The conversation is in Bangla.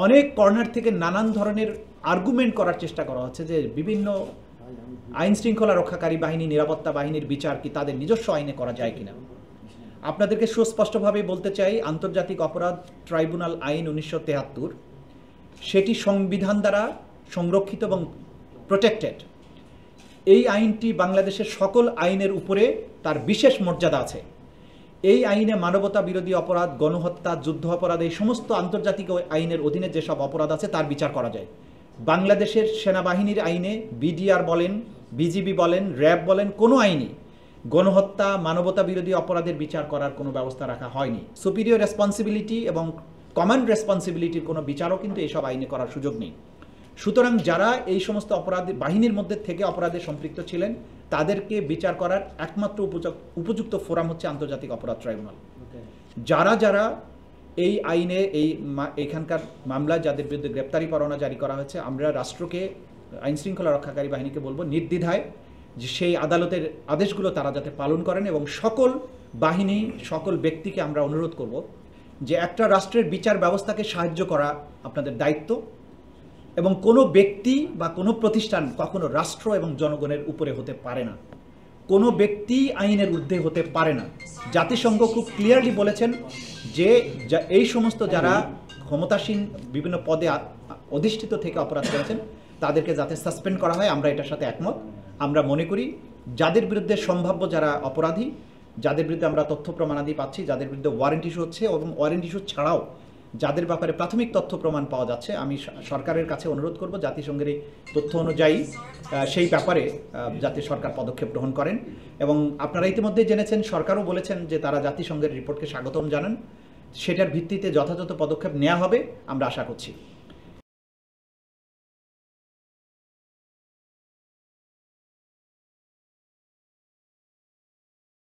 অনেক কর্নার থেকে নানান ধরনের আর্গুমেন্ট করার চেষ্টা করা হচ্ছে যে বিভিন্ন আইন শৃঙ্খলা রক্ষাকারী বাহিনী, নিরাপত্তা বাহিনীর বিচার কি তাদের নিজস্ব আইনে করা যায় কিনা। আপনাদেরকে সুস্পষ্টভাবে বলতে চাই, আন্তর্জাতিক অপরাধ ট্রাইব্যুনাল আইন 1973 সেটি সংবিধান দ্বারা সংরক্ষিত এবং প্রোটেক্টেড। এই আইনটি বাংলাদেশের সকল আইনের উপরে তার বিশেষ মর্যাদা আছে। এই আইনে মানবতা বিরোধী অপরাধ, গণহত্যা, যুদ্ধ অপরাধ, এই সমস্ত আন্তর্জাতিক আইনের অধীনে যেসব অপরাধ আছে তার বিচার করা যায়। বাংলাদেশের সেনাবাহিনীর আইনে বিডিআর বলেন, বিজিবি বলেন, র্যাব বলেন, কোনো আইনে গণহত্যা, মানবতা বিরোধী অপরাধের বিচার করার কোনো ব্যবস্থা রাখা হয়নি। সুপিরিয়র রেসপন্সিবিলিটি এবং কমান্ড রেসপন্সিবিলিটির কোনো বিচারও কিন্তু এইসব আইনে করার সুযোগ নেই। সুতরাং যারা এই সমস্ত অপরাধ বাহিনীর মধ্যে থেকে অপরাধে সম্পৃক্ত ছিলেন তাদেরকে বিচার করার একমাত্র উপযুক্ত ফোরাম হচ্ছে আন্তর্জাতিক অপরাধ ট্রাইব্যুনাল। যারা যারা এই আইনে এইখানকার মামলায় যাদের বিরুদ্ধে গ্রেপ্তারি পরোয়ানা জারি করা হয়েছে, আমরা রাষ্ট্রকে, আইন শৃঙ্খলা রক্ষাকারী বাহিনীকে বলবো নির্দ্বিধায় যে সেই আদালতের আদেশগুলো তারা যাতে পালন করেন, এবং সকল বাহিনী, সকল ব্যক্তিকে আমরা অনুরোধ করব যে একটা রাষ্ট্রের বিচার ব্যবস্থাকে সাহায্য করা আপনাদের দায়িত্ব, এবং কোনো ব্যক্তি বা কোনো প্রতিষ্ঠান কখনো রাষ্ট্র এবং জনগণের উপরে হতে পারে না। কোনো ব্যক্তি আইনের ঊর্ধ্বে হতে পারে না। জাতিসংঘ খুব ক্লিয়ারলি বলেছেন যে এই সমস্ত যারা ক্ষমতাসীন বিভিন্ন পদে অধিষ্ঠিত থেকে অপরাধ করেছেন তাদেরকে যাতে সাসপেন্ড করা হয়, আমরা এটার সাথে একমত। আমরা মনে করি যাদের বিরুদ্ধে সম্ভাব্য যারা অপরাধী, যাদের বিরুদ্ধে আমরা তথ্য প্রমাণাদি পাচ্ছি, যাদের বিরুদ্ধে ওয়ারেন্ট ইস্যু হচ্ছে এবং ওয়ারেন্ট ইস্যু ছাড়াও যাদের ব্যাপারে প্রাথমিক তথ্য প্রমাণ পাওয়া যাচ্ছে, আমি সরকারের কাছে অনুরোধ করব জাতিসংঘের এই তথ্য অনুযায়ী সেই ব্যাপারে যাতে সরকার পদক্ষেপ গ্রহণ করেন। এবং আপনারা ইতিমধ্যে জেনেছেন, সরকারও বলেছেন যে তারা জাতিসংঘের রিপোর্টকে স্বাগতম জানান, সেটার ভিত্তিতে যথাযথ পদক্ষেপ নেওয়া হবে আমরা আশা করছি।